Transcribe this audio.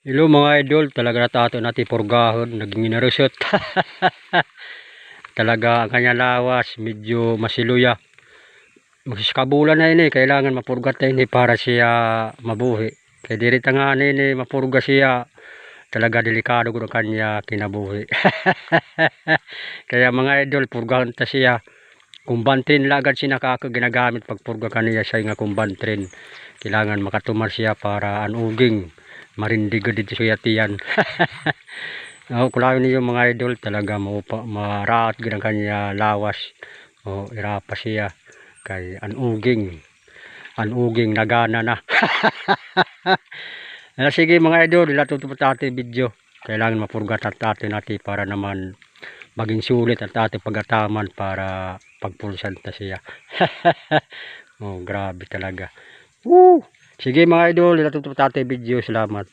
Hello mga idol, talaga natato natin purgahon, naging inarusot. Talaga ang kanya lawas, medyo masiluya. Magsiskabulan na ini, kailangan mapurgat na ini para siya mabuhi. Kaya dirita nga ini, mapurga siya. Talaga delikado ko kanya kinabuhi. Kaya mga idol, purgahan ta siya. Kumbantrin lagad siya ginagamit pag purga kaniya siya nga kumbantrin. Kailangan makatumar siya para anuging. Marindigo dito sa yatiyan. Kulayo niyo mga idol, talaga maraat ginang kanya lawas. Irapa siya kay anuging nagana na. Sige mga idol, ilatutupot natin video. Kailangan mapurgat natin para naman maging sulit at ating pagataman para pagpulsan ta siya. Grabe talaga. Woo! Sige mga idol, ilatutupot natin video. Salamat.